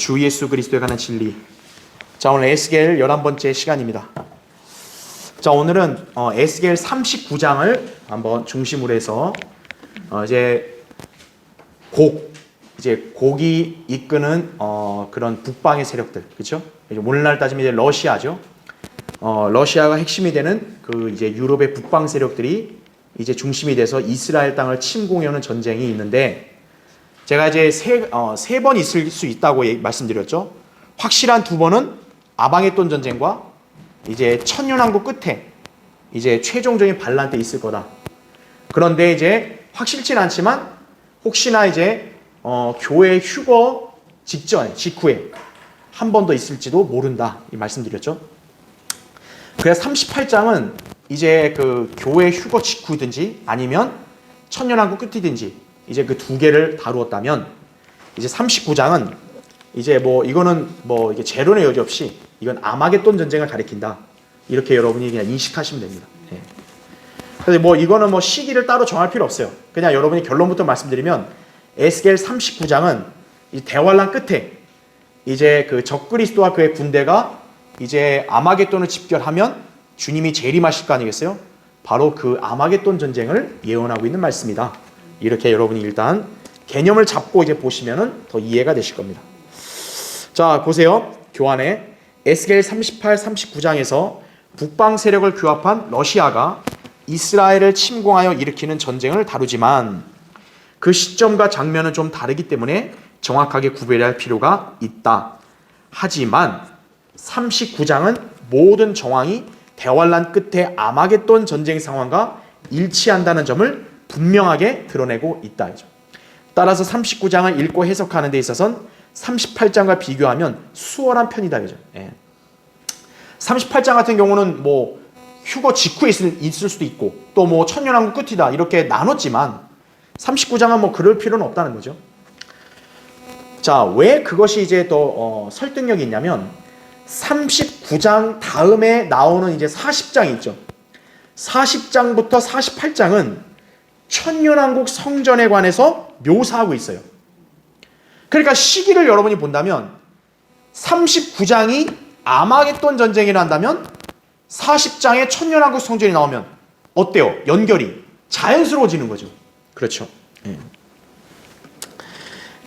주 예수 그리스도에 관한 진리. 자, 오늘 에스겔 11번째 시간입니다. 자, 오늘은 에스겔 39장을 한번 중심으로 해서 이제 곡이 이끄는 그런 북방의 세력들, 그렇죠? 오늘날 따지면 이제 러시아죠. 러시아가 핵심이 되는 그 이제 유럽의 북방 세력들이 이제 중심이 돼서 이스라엘 땅을 침공해오는 전쟁이 있는데, 제가 이제 세 번 있을 수 있다고 말씀드렸죠. 확실한 두 번은 아방햇돈 전쟁과 이제 천년왕국 끝에 이제 최종적인 반란 때 있을 거다. 그런데 이제 확실치는 않지만 혹시나 이제 교회 휴거 직후에 한 번 더 있을지도 모른다, 이 말씀드렸죠. 그래서 38장은 이제 그 교회 휴거 직후든지 아니면 천년왕국 끝이든지 이제 그 두 개를 다루었다면, 이제 39장은 이제 이거는 이게 재론의 여지 없이 이건 아마겟돈 전쟁을 가리킨다, 이렇게 여러분이 그냥 인식하시면 됩니다. 그래서 이거는 시기를 따로 정할 필요 없어요. 그냥 여러분이 결론부터 말씀드리면, 에스겔 39장은 이 대환란 끝에 이제 그 적그리스도와 그의 군대가 이제 아마겟돈을 집결하면 주님이 재림하실 거 아니겠어요? 바로 그 아마겟돈 전쟁을 예언하고 있는 말씀이다. 이렇게 여러분이 일단 개념을 잡고 이제 보시면은 더 이해가 되실 겁니다. 자, 보세요. 교환에 에스겔 38, 39장에서 북방 세력을 규합한 러시아가 이스라엘을 침공하여 일으키는 전쟁을 다루지만, 그 시점과 장면은 좀 다르기 때문에 정확하게 구별해야 할 필요가 있다. 하지만 39장은 모든 정황이 대환란 끝에 아마겟돈 전쟁 상황과 일치한다는 점을 분명하게 드러내고 있다. 따라서 39장을 읽고 해석하는 데 있어서는 38장과 비교하면 수월한 편이다. 38장 같은 경우는 휴거 직후에 있을 수도 있고 또 천년왕국 끝이다 이렇게 나눴지만, 39장은 그럴 필요는 없다는 거죠. 자, 왜 그것이 이제 더 설득력이 있냐면, 39장 다음에 나오는 이제 40장이 있죠. 40장부터 48장은 천년왕국 성전에 관해서 묘사하고 있어요. 그러니까 시기를 여러분이 본다면 39장이 아마겟돈 전쟁이라 한다면 40장에 천년왕국 성전이 나오면 어때요? 연결이 자연스러워지는 거죠. 그렇죠.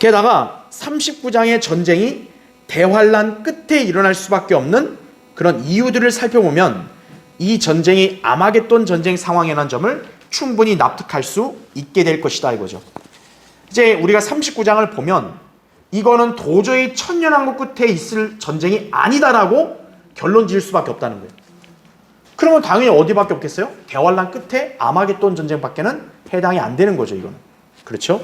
게다가 39장의 전쟁이 대환란 끝에 일어날 수밖에 없는 그런 이유들을 살펴보면 이 전쟁이 아마겟돈 전쟁 상황이라는 점을 충분히 납득할 수 있게 될 것이다, 이거죠. 이제 우리가 39장을 보면 이거는 도저히 천년왕국 끝에 있을 전쟁이 아니다라고 결론 지을 수밖에 없다는 거예요. 그러면 당연히 어디밖에 없겠어요? 대환란 끝에 아마겟돈 전쟁밖에는 해당이 안 되는 거죠, 이거는. 그렇죠?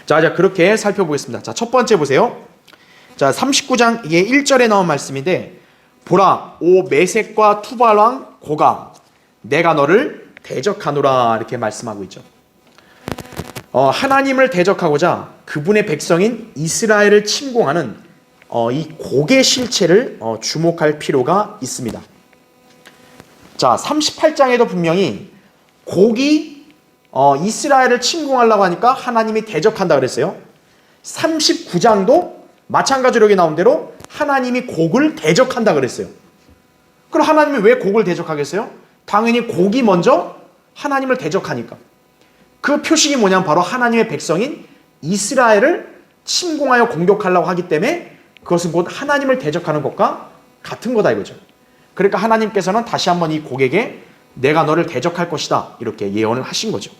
자, 그렇게 살펴보겠습니다. 자, 첫 번째 보세요. 자, 39장 이게 1절에 나온 말씀인데, 보라, 오 메섹과 투발왕 고가, 내가 너를 대적하노라, 이렇게 말씀하고 있죠. 하나님을 대적하고자 그분의 백성인 이스라엘을 침공하는 이 곡의 실체를 주목할 필요가 있습니다. 자, 38장에도 분명히 곡이 이스라엘을 침공하려고 하니까 하나님이 대적한다 그랬어요. 39장도 마찬가지로 여기 나온 대로 하나님이 곡을 대적한다 그랬어요. 그럼 하나님이 왜 곡을 대적하겠어요? 당연히 곡이 먼저 하나님을 대적하니까. 그 표식이 뭐냐면 바로 하나님의 백성인 이스라엘을 침공하여 공격하려고 하기 때문에 그것은 곧 하나님을 대적하는 것과 같은 거다, 이거죠. 그러니까 하나님께서는 다시 한번 이 곡에게 내가 너를 대적할 것이다, 이렇게 예언을 하신 거죠.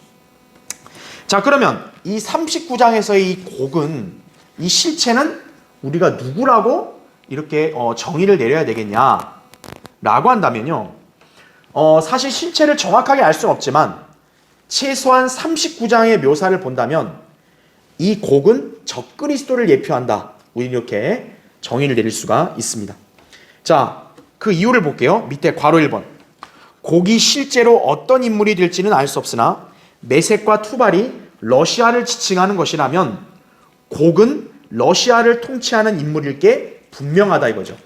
자, 그러면 이 39장에서의 이 곡은, 이 실체는 우리가 누구라고 이렇게 정의를 내려야 되겠냐라고 한다면요, 사실 실체를 정확하게 알 수는 없지만 최소한 39장의 묘사를 본다면 이 곡은 적그리스도를 예표한다, 우리 이렇게 정의를 내릴 수가 있습니다. 자, 그 이유를 볼게요. 밑에 괄호 1번. 곡이 실제로 어떤 인물이 될지는 알 수 없으나 메섹과 투발이 러시아를 지칭하는 것이라면 곡은 러시아를 통치하는 인물일 게 분명하다, 이거죠.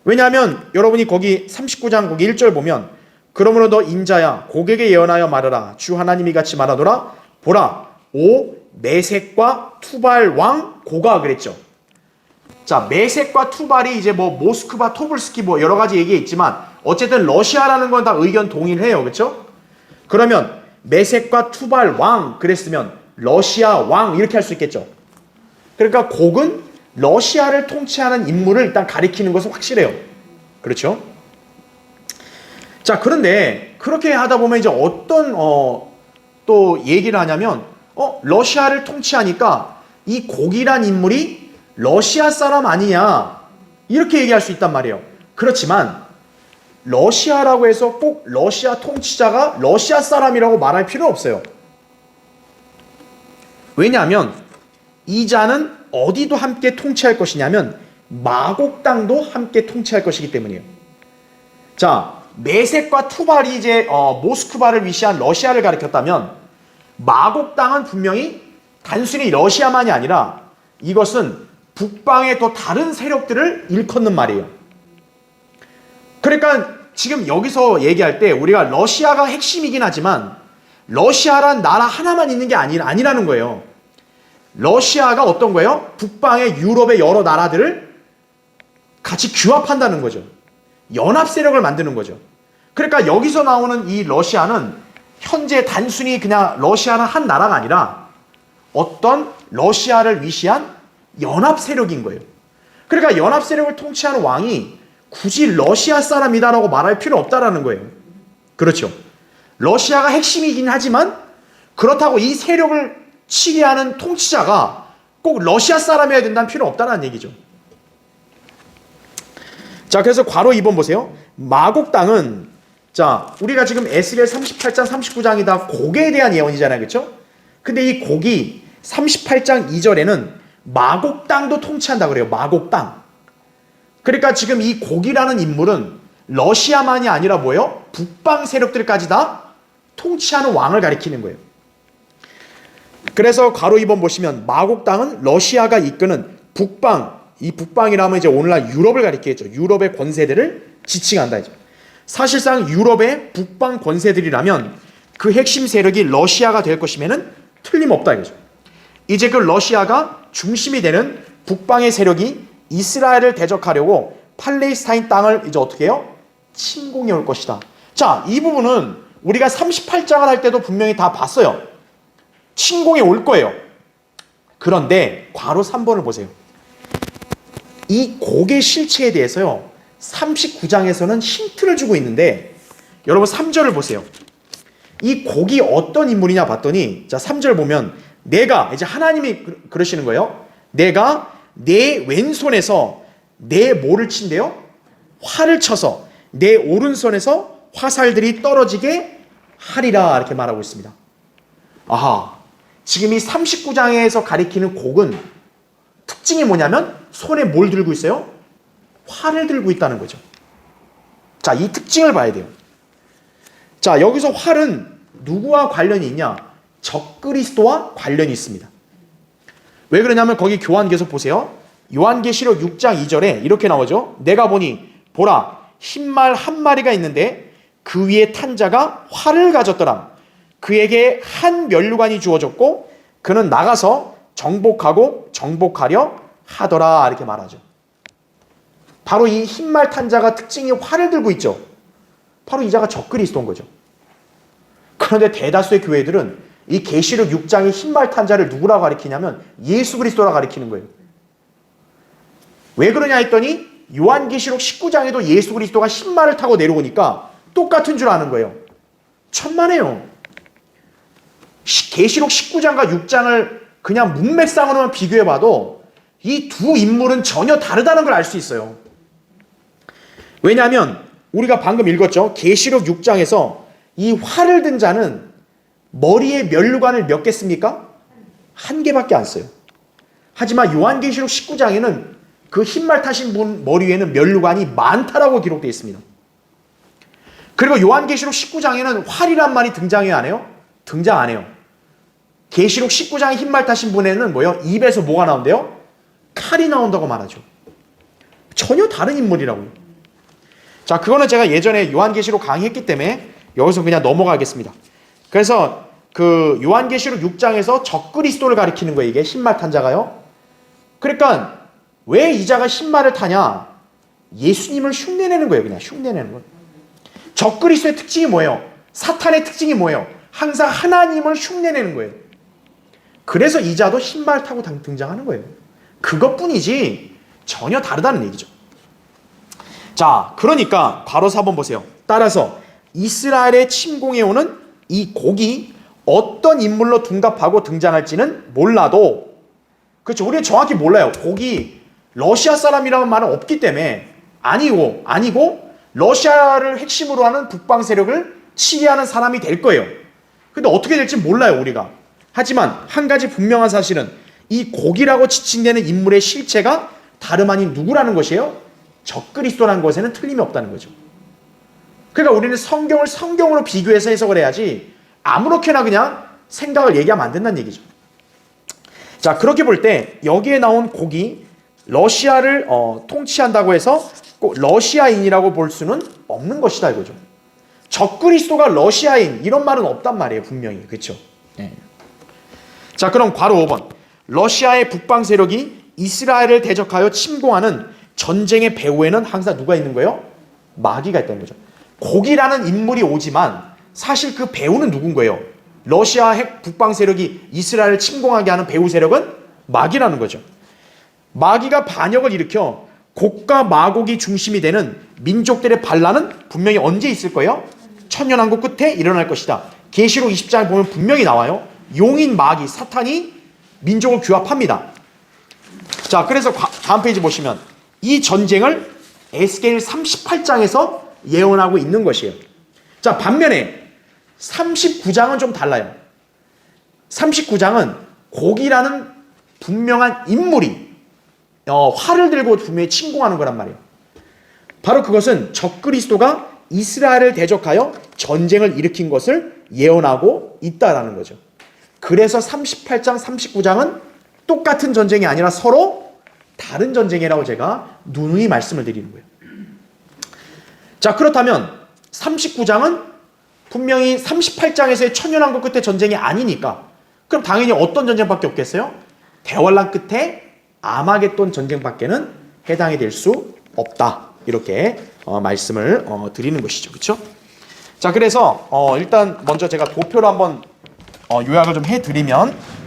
왜냐하면 여러분이 거기 39장 거기 1절 보면, 그러므로 너 인자야 곡에게 예언하여 말하라, 주 하나님이 같이 말하노라, 보라 오 메섹과 투발 왕 고가 그랬죠. 자, 메섹과 투발이 이제 뭐 모스크바, 토불스키 뭐 여러 가지 얘기가 있지만 어쨌든 러시아라는 건 다 의견 동일해요. 그렇죠? 그러면 메섹과 투발 왕 그랬으면 러시아 왕 이렇게 할 수 있겠죠. 그러니까 곡은 러시아를 통치하는 인물을 일단 가리키는 것은 확실해요. 그렇죠? 자, 그런데 그렇게 하다 보면 이제 어떤 또 얘기를 하냐면 러시아를 통치하니까 이 곡이란 인물이 러시아 사람 아니냐 이렇게 얘기할 수 있단 말이에요. 그렇지만 러시아라고 해서 꼭 러시아 통치자가 러시아 사람이라고 말할 필요는 없어요. 왜냐하면 이 자는 어디도 함께 통치할 것이냐면 마곡 땅도 함께 통치할 것이기 때문이에요. 자, 메섹과 투발이 이제 모스크바를 위시한 러시아를 가리켰다면 마곡 땅은 분명히 단순히 러시아만이 아니라 이것은 북방의 또 다른 세력들을 일컫는 말이에요. 그러니까 지금 여기서 얘기할 때 우리가 러시아가 핵심이긴 하지만 러시아란 나라 하나만 있는 게 아니라는 거예요. 러시아가 어떤 거예요? 북방의 유럽의 여러 나라들을 같이 규합한다는 거죠. 연합 세력을 만드는 거죠. 그러니까 여기서 나오는 이 러시아는 현재 단순히 그냥 러시아는 한 나라가 아니라 어떤 러시아를 위시한 연합 세력인 거예요. 그러니까 연합 세력을 통치하는 왕이 굳이 러시아 사람이다라고 말할 필요 없다라는 거예요. 그렇죠. 러시아가 핵심이긴 하지만 그렇다고 이 세력을 치게하는 통치자가 꼭 러시아 사람이어야 된다는 필요 없다는 얘기죠. 자, 그래서 괄호 2번 보세요. 마곡 땅은 자, 우리가 지금 에스겔 38장 39장이 다 곡에 대한 예언이잖아요. 그렇죠? 근데 이 곡이 38장 2절에는 마곡 땅도 통치한다 그래요. 마곡 땅. 그러니까 지금 이 곡이라는 인물은 러시아만이 아니라 뭐예요? 북방 세력들까지 다 통치하는 왕을 가리키는 거예요. 그래서 괄호 2번 보시면 마곡 땅은 러시아가 이끄는 북방, 이 북방이라면 이제 오늘날 유럽을 가리키겠죠. 유럽의 권세들을 지칭한다 이죠. 사실상 유럽의 북방 권세들이라면 그 핵심 세력이 러시아가 될 것이면은 틀림없다 이거죠. 이제 그 러시아가 중심이 되는 북방의 세력이 이스라엘을 대적하려고 팔레스타인 땅을 이제 어떻게 해요? 침공해 올 것이다. 자, 이 부분은 우리가 38장을 할 때도 분명히 다 봤어요. 침공해 올 거예요. 그런데 괄호 3번을 보세요. 이 곡의 실체에 대해서요 39장에서는 힌트를 주고 있는데 여러분 3절을 보세요. 이 곡이 어떤 인물이냐 봤더니 자 3절 보면 내가 이제 하나님이 그러시는 거예요. 내가 내 왼손에서 내 뭐를 친대요? 활을 쳐서 내 오른손에서 화살들이 떨어지게 하리라 이렇게 말하고 있습니다. 아하, 지금 이 39장에서 가리키는 곡은 특징이 뭐냐면 손에 뭘 들고 있어요? 활을 들고 있다는 거죠. 자, 이 특징을 봐야 돼요. 자, 여기서 활은 누구와 관련이 있냐? 적그리스도와 관련이 있습니다. 왜 그러냐면 거기 요한계시록 보세요. 요한계시록 6장 2절에 이렇게 나오죠. 내가 보니 보라 흰말 한 마리가 있는데 그 위에 탄 자가 활을 가졌더라. 그에게 한 면류관이 주어졌고 그는 나가서 정복하고 정복하려 하더라 이렇게 말하죠. 바로 이 흰말 탄 자가 특징이 활을 들고 있죠. 바로 이 자가 적그리스도인 거죠. 그런데 대다수의 교회들은 이 계시록 6장의 흰말 탄 자를 누구라고 가리키냐면 예수 그리스도라고 가리키는 거예요. 왜 그러냐 했더니 요한계시록 19장에도 예수 그리스도가 흰말을 타고 내려오니까 똑같은 줄 아는 거예요. 천만에요. 계시록 19장과 6장을 그냥 문맥상으로만 비교해봐도 이 두 인물은 전혀 다르다는 걸 알 수 있어요. 왜냐하면 우리가 방금 읽었죠. 계시록 6장에서 이 활을 든 자는 머리에 면류관을 몇 개 씁니까? 한 개밖에 안 써요. 하지만 요한계시록 19장에는 그 흰말 타신 분 머리 위에는 면류관이 많다라고 기록되어 있습니다. 그리고 요한계시록 19장에는 활이란 말이 등장해요, 안 해요? 등장 안 해요. 계시록 19장에 흰말 타신 분에는 뭐요? 입에서 뭐가 나온대요? 칼이 나온다고 말하죠. 전혀 다른 인물이라고요. 자, 그거는 제가 예전에 요한계시록 강의했기 때문에 여기서 그냥 넘어가겠습니다. 그래서 그 요한계시록 6장에서 적그리스도를 가리키는 거예요. 이게 흰말 탄 자가요. 그러니까 왜 이자가 신발을 타냐? 예수님을 흉내내는 거예요. 그냥 흉내내는 거예요. 적그리스도의 특징이 뭐예요? 사탄의 특징이 뭐예요? 항상 하나님을 흉내내는 거예요. 그래서 이자도 신발 타고 등장하는 거예요. 그것뿐이지 전혀 다르다는 얘기죠. 자, 그러니까 바로 4번 보세요. 따라서 이스라엘의 침공에 오는 이 곡이 어떤 인물로 둔갑하고 등장할지는 몰라도, 그렇죠, 우리는 정확히 몰라요. 곡이 러시아 사람이라는 말은 없기 때문에 아니고 러시아를 핵심으로 하는 북방 세력을 치리하는 사람이 될 거예요. 근데 어떻게 될지 몰라요, 우리가. 하지만 한 가지 분명한 사실은 이 곡이라고 지칭되는 인물의 실체가 다름 아닌 누구라는 것이에요? 적그리스도라는 것에는 틀림이 없다는 거죠. 그러니까 우리는 성경을 성경으로 비교해서 해석을 해야지 아무렇게나 그냥 생각을 얘기하면 안 된다는 얘기죠. 자, 그렇게 볼 때 여기에 나온 곡이 러시아를 통치한다고 해서 꼭 러시아인이라고 볼 수는 없는 것이다 이거죠. 적그리스도가 러시아인 이런 말은 없단 말이에요, 분명히. 그렇죠? 네. 자, 그럼 괄호 5번. 러시아의 북방 세력이 이스라엘을 대적하여 침공하는 전쟁의 배후에는 항상 누가 있는 거예요? 마귀가 있다는 거죠. 곡이라는 인물이 오지만 사실 그 배후는 누군 거예요? 러시아 핵 북방 세력이 이스라엘을 침공하게 하는 배후 세력은 마귀라는 거죠. 마귀가 반역을 일으켜 곡과 마곡이 중심이 되는 민족들의 반란은 분명히 언제 있을 거예요? 천년왕국 끝에 일어날 것이다. 계시록 20장에 보면 분명히 나와요. 용인 마귀 사탄이 민족을 규합합니다. 자, 그래서 다음 페이지 보시면 이 전쟁을 에스겔 38장에서 예언하고 있는 것이에요. 자, 반면에 39장은 좀 달라요. 39장은 곡이라는 분명한 인물이 활을 들고 분명히 침공하는 거란 말이에요. 바로 그것은 적그리스도가 이스라엘을 대적하여 전쟁을 일으킨 것을 예언하고 있다라는 거죠. 그래서 38장, 39장은 똑같은 전쟁이 아니라 서로 다른 전쟁이라고 제가 누누이 말씀을 드리는 거예요. 자, 그렇다면 39장은 분명히 38장에서의 천년왕국 끝의 전쟁이 아니니까 그럼 당연히 어떤 전쟁밖에 없겠어요? 대환란 끝에 아마겟돈 전쟁밖에는 해당이 될 수 없다. 이렇게 말씀을 드리는 것이죠. 그렇죠? 자, 그래서 일단 먼저 제가 도표로 한번 요약을 좀 해드리면,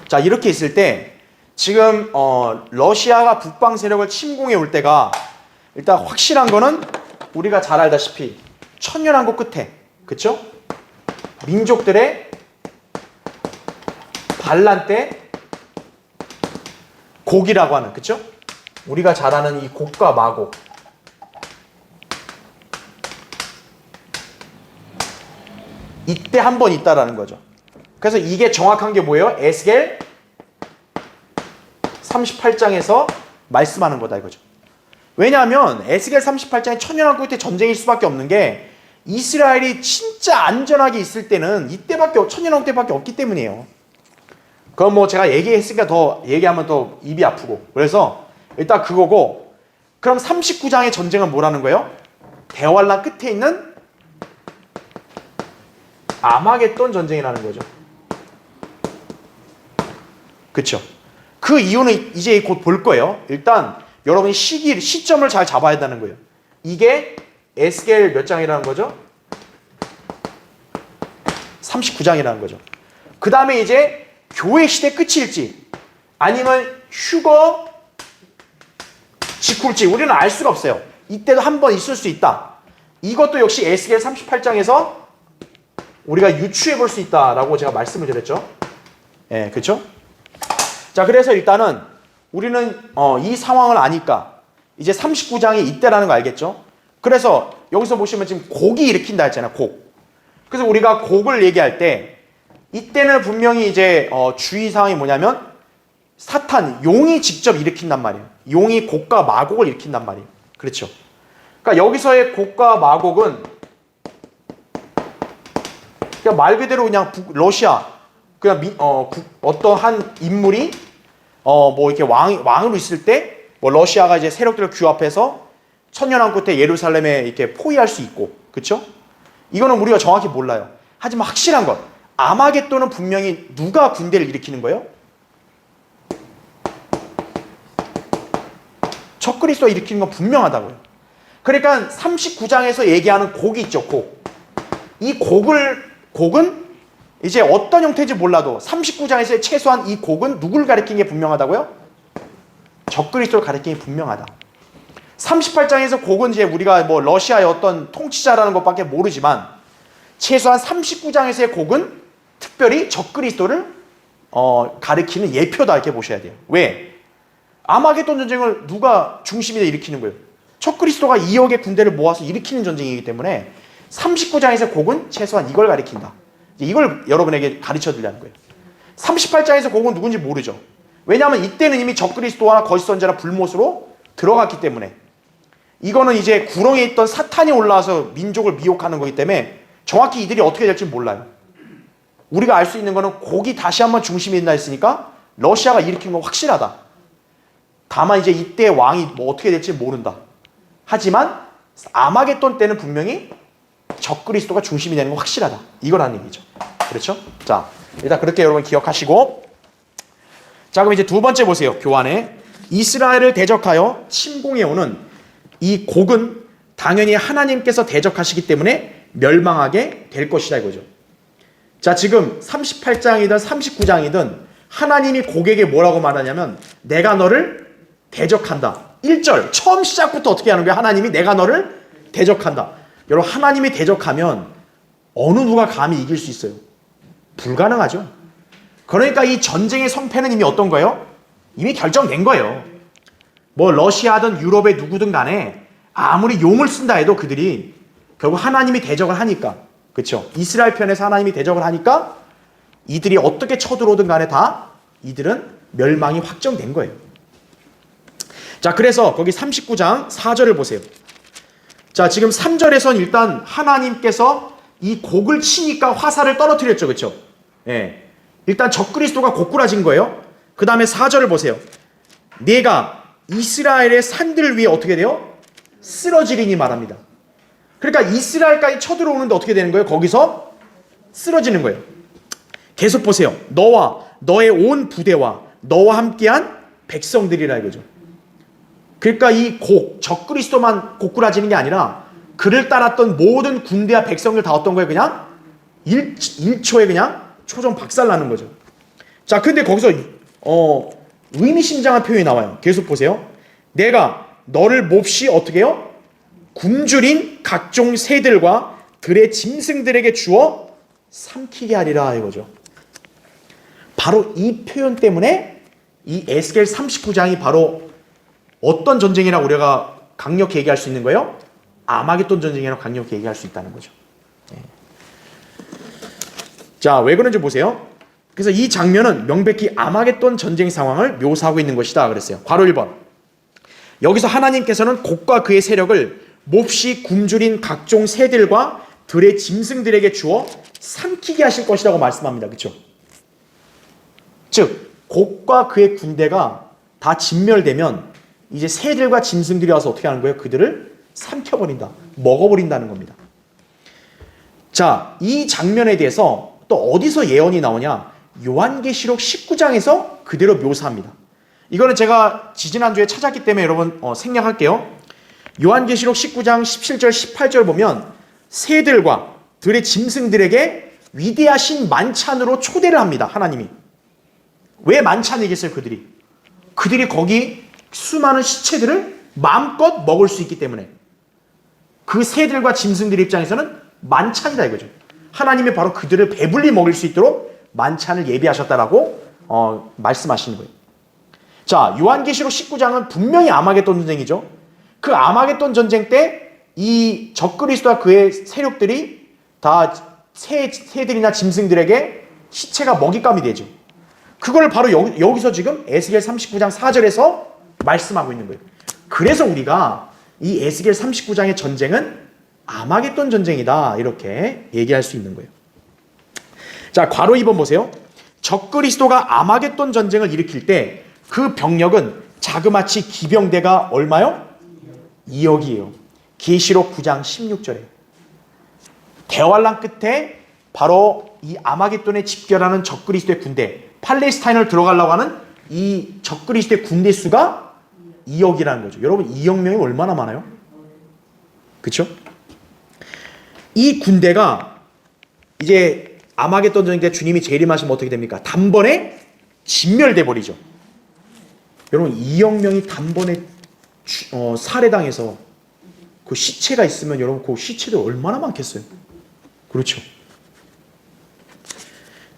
자, 이렇게 있을 때 지금 러시아가 북방 세력을 침공해 올 때가 일단 확실한 거는 우리가 잘 알다시피 천년왕국 끝에, 그쵸? 민족들의 반란 때 곡이라고 하는, 그쵸? 우리가 잘 아는 이 곡과 마곡, 이때 한 번 있다라는 거죠. 그래서 이게 정확한 게 뭐예요? 에스겔 38장에서 말씀하는 거다 이거죠. 왜냐하면 에스겔 38장에 천년왕국 때 전쟁일 수밖에 없는 게 이스라엘이 진짜 안전하게 있을 때는 이때밖에, 천년왕국 때밖에 없기 때문이에요. 그건 뭐 제가 얘기했으니까 더 얘기하면 더 입이 아프고, 그래서 일단 그거고, 그럼 39장의 전쟁은 뭐라는 거예요? 대환란 끝에 있는 아마겟돈 전쟁이라는 거죠. 그쵸? 그 이유는 이제 곧 볼 거예요. 일단 여러분이 시점을 잘 잡아야 한다는 거예요. 이게 에스겔 몇 장이라는 거죠? 39장이라는 거죠. 그 다음에 이제 교회 시대 끝일지 아니면 휴거 직후일지 우리는 알 수가 없어요. 이때도 한 번 있을 수 있다. 이것도 역시 에스겔 38장에서 우리가 유추해 볼 수 있다라고 제가 말씀을 드렸죠. 예, 그렇죠? 자, 그래서 일단은 우리는 이 상황을 아니까 이제 39장이 이때라는 거 알겠죠? 그래서 여기서 보시면 지금 곡이 일으킨다 했잖아요. 곡. 그래서 우리가 곡을 얘기할 때 이때는 분명히 이제 주의사항이 뭐냐면 사탄, 용이 직접 일으킨단 말이에요. 용이 곡과 마곡을 일으킨단 말이에요. 그렇죠? 그러니까 여기서의 곡과 마곡은 그냥 말 그대로 그냥 러시아 그냥 어떤 한 인물이 뭐 이렇게 왕으로 있을 때 뭐 러시아가 이제 세력들을 규합해서 천년왕국 때 예루살렘에 이렇게 포위할 수 있고, 그렇죠? 이거는 우리가 정확히 몰라요. 하지만 확실한 건 아마겟돈은 분명히 누가 군대를 일으키는 거예요? 적그리스도가 일으키는 건 분명하다고요. 그러니까 39장에서 얘기하는 곡이 있죠, 곡. 이 곡은 이제 어떤 형태인지 몰라도 39장에서 최소한 이 곡은 누굴 가리키는 게 분명하다고요? 적그리스도를 가리키는 게 분명하다. 38장에서 곡은 이제 우리가 뭐 러시아의 어떤 통치자라는 것밖에 모르지만 최소한 39장에서의 곡은 특별히 적그리스도를 가리키는 예표다 이렇게 보셔야 돼요. 왜? 아마겟돈 전쟁을 누가 중심에 일으키는 거예요? 적그리스도가 2억의 군대를 모아서 일으키는 전쟁이기 때문에 39장에서 곡은 최소한 이걸 가리킨다. 이걸 여러분에게 가르쳐 드리려는 거예요. 38장에서 곡은 누군지 모르죠. 왜냐하면 이때는 이미 적그리스도와 거짓 선지자나 불못으로 들어갔기 때문에 이거는 이제 구렁에 있던 사탄이 올라와서 민족을 미혹하는 거기 때문에 정확히 이들이 어떻게 될지 몰라요. 우리가 알 수 있는 거는 곡이 다시 한번 중심에 있나 했으니까 러시아가 일으킨 건 확실하다. 다만 이제 이때 왕이 뭐 어떻게 될지 모른다. 하지만 아마겟돈 때는 분명히 적그리스도가 중심이 되는 건 확실하다. 이거라는 얘기죠. 그렇죠? 자, 일단 그렇게 여러분 기억하시고, 자, 그럼 이제 두 번째 보세요. 교환에 이스라엘을 대적하여 침공해오는 이 곡은 당연히 하나님께서 대적하시기 때문에 멸망하게 될 것이다 이거죠. 자, 지금 38장이든 39장이든 하나님이 곡에게 뭐라고 말하냐면 내가 너를 대적한다. 1절 처음 시작부터 어떻게 하는 거야? 하나님이 내가 너를 대적한다. 여러분, 하나님이 대적하면 어느 누가 감히 이길 수 있어요? 불가능하죠. 그러니까 이 전쟁의 성패는 이미 어떤 거예요? 이미 결정된 거예요. 뭐 러시아든 유럽의 누구든 간에 아무리 용을 쓴다 해도 그들이 결국 하나님이 대적을 하니까, 그렇죠? 이스라엘 편에서 하나님이 대적을 하니까 이들이 어떻게 쳐들어오든 간에 다 이들은 멸망이 확정된 거예요. 자, 그래서 거기 39장 4절을 보세요. 자, 지금 3절에선 일단 하나님께서 이 곡을 치니까 화살을 떨어뜨렸죠. 그렇죠? 예. 일단 적그리스도가 고꾸라진 거예요. 그 다음에 4절을 보세요. 내가 이스라엘의 산들 위에 어떻게 돼요? 쓰러지리니 말합니다. 그러니까 이스라엘까지 쳐들어오는데 어떻게 되는 거예요? 거기서 쓰러지는 거예요. 계속 보세요. 너와 너의 온 부대와 너와 함께한 백성들이라 이거죠. 그러니까 이 적그리스도만 고꾸라지는 게 아니라 그를 따랐던 모든 군대와 백성들 다 어떤 거예요? 그냥 1초에 그냥 초점 박살나는 거죠. 자, 근데 거기서 의미심장한 표현이 나와요. 계속 보세요. 내가 너를 몹시 어떻게 해요? 굶주린 각종 새들과 들의 짐승들에게 주어 삼키게 하리라 이거죠. 바로 이 표현 때문에 이 에스겔 39장이 바로 어떤 전쟁이라고 우리가 강력히 얘기할 수 있는 거예요? 아마겟돈 전쟁이라고 강력히 얘기할 수 있다는 거죠. 자, 왜 그런지 보세요. 그래서 이 장면은 명백히 아마겟돈 전쟁 상황을 묘사하고 있는 것이다 그랬어요. 괄호 1번. 여기서 하나님께서는 곡과 그의 세력을 몹시 굶주린 각종 새들과 들의 짐승들에게 주어 삼키게 하실 것이라고 말씀합니다. 그렇죠? 즉 곡과 그의 군대가 다 진멸되면 이제 새들과 짐승들이 와서 어떻게 하는 거예요? 그들을 삼켜버린다. 먹어버린다는 겁니다. 자, 이 장면에 대해서 또 어디서 예언이 나오냐? 요한계시록 19장에서 그대로 묘사합니다. 이거는 제가 지지난주에 찾았기 때문에 여러분 생략할게요. 요한계시록 19장 17절 18절 보면 새들과 들의 짐승들에게 위대하신 만찬으로 초대를 합니다. 하나님이. 왜 만찬이겠어요? 그들이 거기 수많은 시체들을 마음껏 먹을 수 있기 때문에 그 새들과 짐승들 입장에서는 만찬이다 이거죠. 하나님이 바로 그들을 배불리 먹일 수 있도록 만찬을 예비하셨다라고 말씀하시는 거예요. 자, 요한계시록 19장은 분명히 아마겟돈 전쟁이죠. 그 아마겟돈 전쟁 때 이 적그리스도와 그의 세력들이 다 새들이나 짐승들에게 시체가 먹잇감이 되죠. 그걸 바로 여기서 지금 에스겔 39장 4절에서 말씀하고 있는 거예요. 그래서 우리가 이 에스겔 39장의 전쟁은 아마겟돈 전쟁이다 이렇게 얘기할 수 있는 거예요. 자, 괄호 2번 보세요. 적그리스도가 아마겟돈 전쟁을 일으킬 때 그 병력은 자그마치 기병대가 얼마요? 2억이에요. 계시록 9장 16절에. 대환란 끝에 바로 이 아마겟돈에 집결하는 적그리스도의 군대, 팔레스타인을 들어가려고 하는 이 적그리스도의 군대 수가 2억이라는 거죠. 여러분 2억 명이 얼마나 많아요? 그렇죠? 이 군대가 이제 아마겟돈 전쟁 때 주님이 재림하시면 어떻게 됩니까? 단번에 진멸돼 버리죠. 여러분 2억 명이 단번에 살해당해서 그 시체가 있으면 여러분 그 시체들 얼마나 많겠어요? 그렇죠.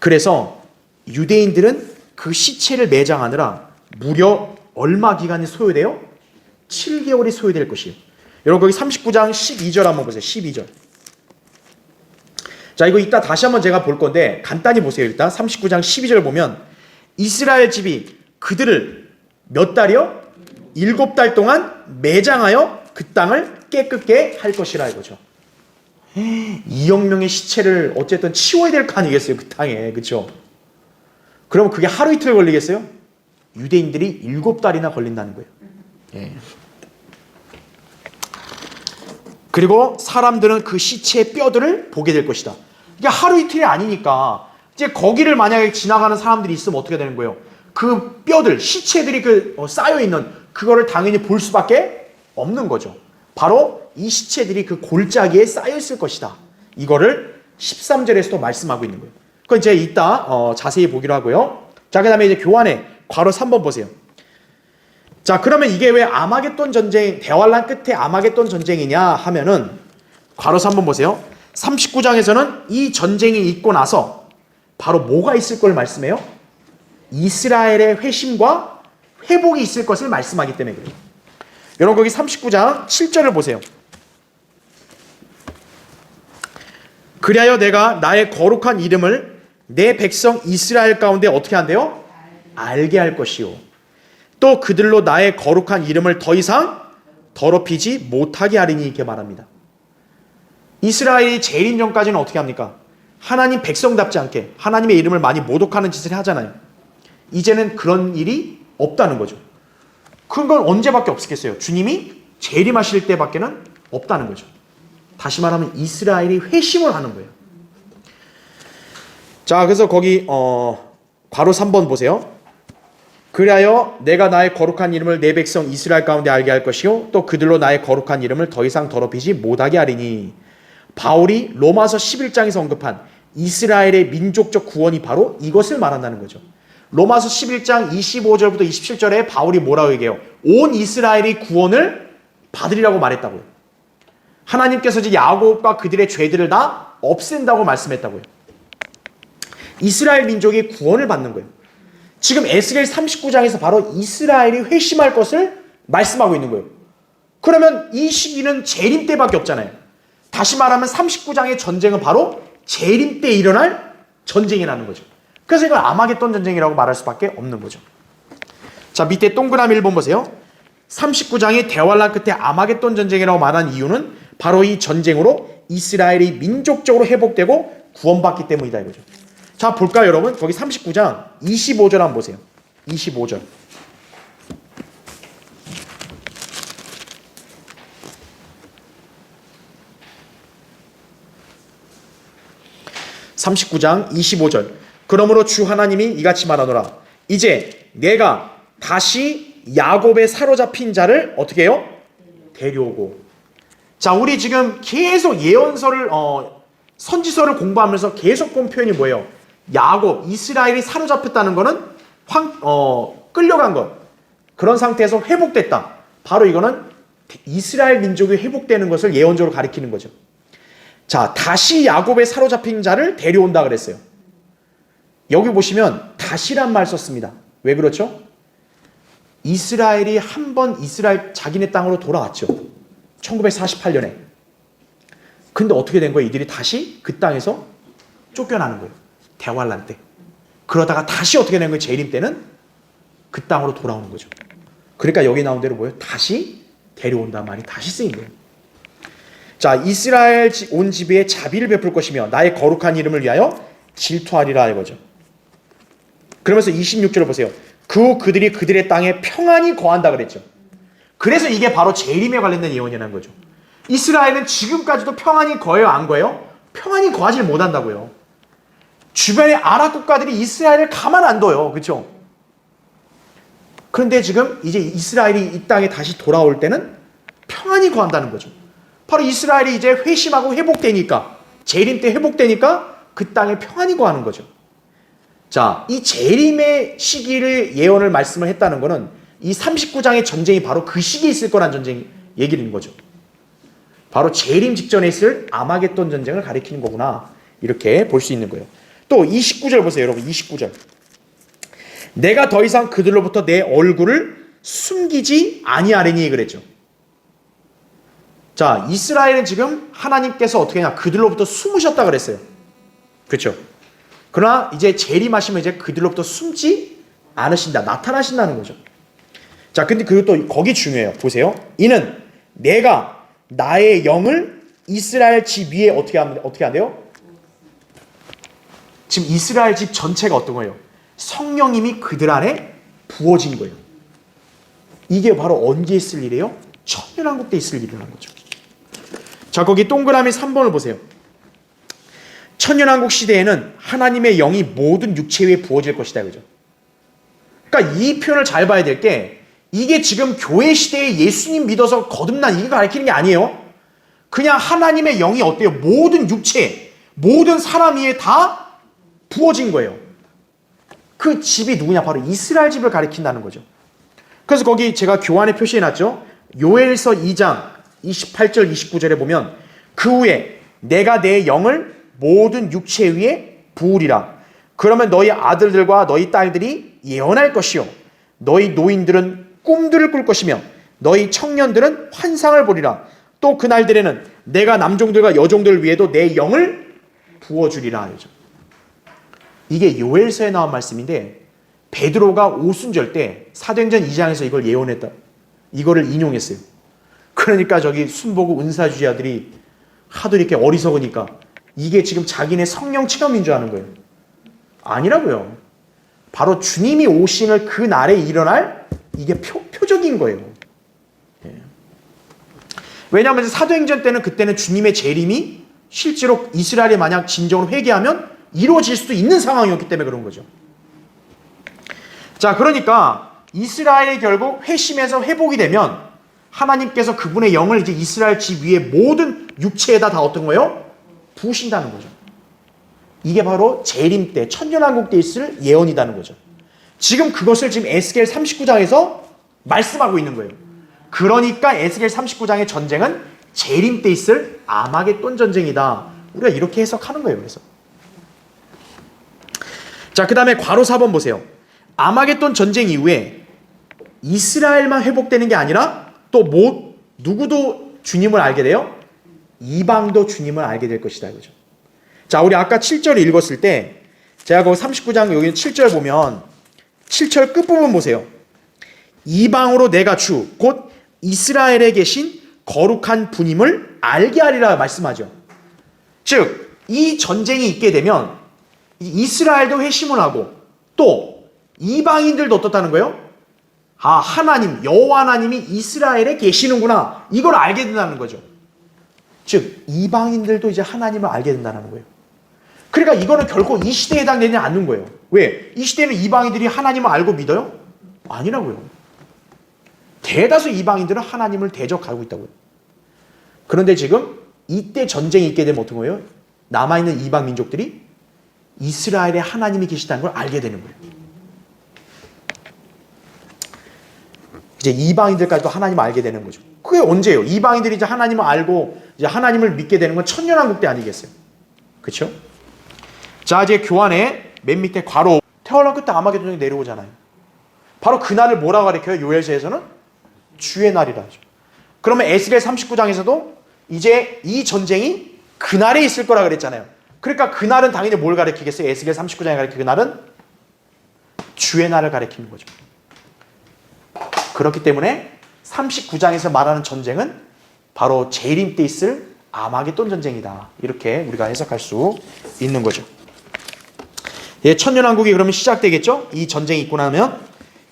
그래서 유대인들은 그 시체를 매장하느라 무려 얼마 기간이 소요돼요? 7개월이 소요될 것이에요. 여러분 거기 39장 12절 한번 보세요. 12절. 자, 이거 이따 다시 한번 제가 볼 건데 간단히 보세요. 일단 39장 12절 보면 이스라엘 집이 그들을 몇 달이요? 7달 동안 매장하여 그 땅을 깨끗게 할 것이라 이거죠. 2억 명의 시체를 어쨌든 치워야 될 거 아니겠어요? 그 땅에. 그렇죠? 그러면 그게 하루 이틀 걸리겠어요? 유대인들이 7달이나 걸린다는 거예요. 예. 그리고 사람들은 그 시체의 뼈들을 보게 될 것이다. 이게 하루 이틀이 아니니까 이제 거기를 만약에 지나가는 사람들이 있으면 어떻게 되는 거예요? 그 뼈들, 시체들이 쌓여있는 그거를 당연히 볼 수밖에 없는 거죠. 바로 이 시체들이 그 골짜기에 쌓여있을 것이다. 이거를 13절에서도 말씀하고 있는 거예요. 그건 이제 이따 자세히 보기로 하고요. 자, 그 다음에 이제 교환에 괄호 3번 보세요. 자, 그러면 이게 왜 아마겟돈 전쟁, 대환란 끝에 아마겟돈 전쟁이냐 하면은 괄호 3번 보세요. 39장에서는 이 전쟁이 있고 나서 바로 뭐가 있을 걸 말씀해요? 이스라엘의 회심과 회복이 있을 것을 말씀하기 때문에 그래요. 여러분 거기 39장 7절을 보세요. 그리하여 내가 나의 거룩한 이름을 내 백성 이스라엘 가운데 어떻게 한대요? 알게 할 것이요. 또 그들로 나의 거룩한 이름을 더 이상 더럽히지 못하게 하리니 이렇게 말합니다. 이스라엘이 재림 전까지는 어떻게 합니까? 하나님 백성답지 않게 하나님의 이름을 많이 모독하는 짓을 하잖아요. 이제는 그런 일이 없다는 거죠. 그건 언제밖에 없겠어요? 주님이 재림하실 때밖에는 없다는 거죠. 다시 말하면 이스라엘이 회심을 하는 거예요. 자, 그래서 거기 괄호 3번 보세요. 그리하여 내가 나의 거룩한 이름을 내 백성 이스라엘 가운데 알게 할 것이요 또 그들로 나의 거룩한 이름을 더 이상 더럽히지 못하게 하리니. 바울이 로마서 11장에서 언급한 이스라엘의 민족적 구원이 바로 이것을 말한다는 거죠. 로마서 11장 25절부터 27절에 바울이 뭐라고 얘기해요? 온 이스라엘이 구원을 받으리라고 말했다고요. 하나님께서 이제 야곱과 그들의 죄들을 다 없앤다고 말씀했다고요. 이스라엘 민족이 구원을 받는 거예요. 지금 에스겔 39장에서 바로 이스라엘이 회심할 것을 말씀하고 있는 거예요. 그러면 이 시기는 재림 때밖에 없잖아요. 다시 말하면 39장의 전쟁은 바로 재림 때 일어날 전쟁이라는 거죠. 그래서 이걸 아마겟돈 전쟁이라고 말할 수밖에 없는 거죠. 자, 밑에 동그라미 1번 보세요. 39장이 대환란 끝에 아마겟돈 전쟁이라고 말한 이유는 바로 이 전쟁으로 이스라엘이 민족적으로 회복되고 구원받기 때문이다 이거죠. 자, 볼까요 여러분? 거기 39장 25절 한번 보세요. 25절. 39장 25절. 그러므로 주 하나님이 이같이 말하노라. 이제 내가 다시 야곱의 사로잡힌 자를 어떻게 해요? 데려오고. 자, 우리 지금 계속 예언서를 선지서를 공부하면서 계속 본 표현이 뭐예요? 야곱, 이스라엘이 사로잡혔다는 거는 끌려간 것. 그런 상태에서 회복됐다. 바로 이거는 이스라엘 민족이 회복되는 것을 예언적으로 가리키는 거죠. 자, 다시 야곱의 사로잡힌 자를 데려온다 그랬어요. 여기 보시면 다시란 말 썼습니다. 왜 그렇죠? 이스라엘이 한 번 이스라엘 자기네 땅으로 돌아왔죠. 1948년에. 근데 어떻게 된 거예요? 이들이 다시 그 땅에서 쫓겨나는 거예요. 대환란 때. 그러다가 다시 어떻게 된 거예요? 재림 때는 그 땅으로 돌아오는 거죠. 그러니까 여기 나온 대로 뭐예요? 다시 데려온다 말이 다시 쓰인 거예요. 자, 이스라엘 온 집에 자비를 베풀 것이며 나의 거룩한 이름을 위하여 질투하리라 이거죠. 그러면서 26절을 보세요. 그들이 그들의 땅에 평안히 거한다 그랬죠. 그래서 이게 바로 재림에 관련된 예언이라는 거죠. 이스라엘은 지금까지도 평안히 거해요, 안 거해요? 평안히 거하지 못한다고요. 주변의 아랍 국가들이 이스라엘을 가만 안 둬요. 그렇죠? 그런데 지금 이제 이스라엘이 이 땅에 다시 돌아올 때는 평안히 거한다는 거죠. 바로 이스라엘이 이제 회심하고 회복되니까, 재림 때 회복되니까 그 땅에 평안히 거하는 거죠. 자, 이 재림의 시기를 예언을 말씀을 했다는 거는 이 39장의 전쟁이 바로 그 시기에 있을 거란 전쟁 얘기를 거죠. 바로 재림 직전에 있을 아마겟돈 전쟁을 가리키는 거구나. 이렇게 볼 수 있는 거예요. 또 29절 보세요, 여러분. 29절. 내가 더 이상 그들로부터 내 얼굴을 숨기지 아니하리니 그랬죠. 자, 이스라엘은 지금 하나님께서 어떻게 하냐? 그들로부터 숨으셨다 그랬어요. 그렇죠? 그러나 이제 재림하시면 이제 그들로부터 숨지 않으신다. 나타나신다는 거죠. 자, 근데 그것도 거기 중요해요. 보세요. 이는 내가 나의 영을 이스라엘 집 위에 어떻게 한대요? 지금 이스라엘 집 전체가 어떤 거예요? 성령님이 그들 안에 부어진 거예요. 이게 바로 언제 있을 일이에요? 천년왕국 때 있을 일이라는 거죠. 자, 거기 동그라미 3번을 보세요. 천년왕국 시대에는 하나님의 영이 모든 육체 위에 부어질 것이다. 그죠? 그러니까 이 표현을 잘 봐야 될 게 이게 지금 교회 시대에 예수님 믿어서 거듭난 이거 가르치는 게 아니에요. 그냥 하나님의 영이 어때요? 모든 육체, 모든 사람 위에 다 부어진 거예요. 그 집이 누구냐? 바로 이스라엘 집을 가리킨다는 거죠. 그래서 거기 제가 교환에 표시해놨죠. 요엘서 2장 28절 29절에 보면 그 후에 내가 내 영을 모든 육체 위에 부으리라. 그러면 너희 아들들과 너희 딸들이 예언할 것이요 너희 노인들은 꿈들을 꿀 것이며 너희 청년들은 환상을 보리라. 또 그날들에는 내가 남종들과 여종들 위에도 내 영을 부어주리라. 이게 요엘서에 나온 말씀인데 베드로가 오순절 때 사도행전 2장에서 이걸 예언했다. 이거를 인용했어요. 그러니까 저기 순보고 은사주의자들이 하도 이렇게 어리석으니까 이게 지금 자기네 성령 체험인 줄 아는 거예요. 아니라고요. 바로 주님이 오시는 그 날에 일어날 이게 표적인 거예요. 예. 왜냐하면 사도행전 때는 그때는 주님의 재림이 실제로 이스라엘이 만약 진정으로 회개하면 이루어질 수도 있는 상황이었기 때문에 그런 거죠. 자, 그러니까 이스라엘이 결국 회심해서 회복이 되면 하나님께서 그분의 영을 이제 이스라엘 집 위에 모든 육체에다 다 어떤 거예요? 부으신다는 거죠. 이게 바로 재림 때, 천년왕국 때 있을 예언이라는 거죠. 지금 그것을 지금 에스겔 39장에서 말씀하고 있는 거예요. 그러니까 에스겔 39장의 전쟁은 재림 때 있을 아마겟돈 전쟁이다. 우리가 이렇게 해석하는 거예요. 그래서 자, 그 다음에 괄호 4번 보세요. 아마겟돈 전쟁 이후에 이스라엘만 회복되는 게 아니라 또 누구도 주님을 알게 돼요? 이방도 주님을 알게 될 것이다. 이거죠. 자, 우리 아까 7절 읽었을 때 제가 거기 39장 여기 7절 보면 7절 끝부분 보세요. 이방으로 내가 주 곧 이스라엘에 계신 거룩한 분임을 알게 하리라 말씀하죠. 즉, 이 전쟁이 있게 되면 이스라엘도 회심을 하고 또 이방인들도 어떻다는 거예요? 아, 하나님, 여호와 하나님이 이스라엘에 계시는구나. 이걸 알게 된다는 거죠. 즉, 이방인들도 이제 하나님을 알게 된다는 거예요. 그러니까 이거는 결코 이 시대에 해당되지 않는 거예요. 왜? 이 시대는 이방인들이 하나님을 알고 믿어요? 아니라고요. 대다수 이방인들은 하나님을 대적하고 있다고요. 그런데 지금 이때 전쟁이 있게 되면 어떤 거예요? 남아있는 이방 민족들이 이스라엘에 하나님이 계시다는 걸 알게 되는 거예요. 이제 이방인들까지도 하나님을 알게 되는 거죠. 그게 언제예요? 이방인들이 이제 하나님을 알고 이제 하나님을 믿게 되는 건 천년왕국 때 아니겠어요? 그렇죠? 자, 이제 교환에 맨 밑에 괄호 태어난 끝에 아마겟돈이 내려오잖아요. 바로 그날을 뭐라고 가리켜요? 요엘서에서는 주의 날이라 하죠. 그러면 에스겔 39장에서도 이제 이 전쟁이 그날에 있을 거라 그랬잖아요. 그러니까 그날은 당연히 뭘 가리키겠어요? 에스겔 39장에 가리키는 그날은 주의 날을 가리키는 거죠. 그렇기 때문에 39장에서 말하는 전쟁은 바로 재림 때 있을 아마겟돈 전쟁이다. 이렇게 우리가 해석할 수 있는 거죠. 예, 천년왕국이 그러면 시작되겠죠? 이 전쟁이 있고 나면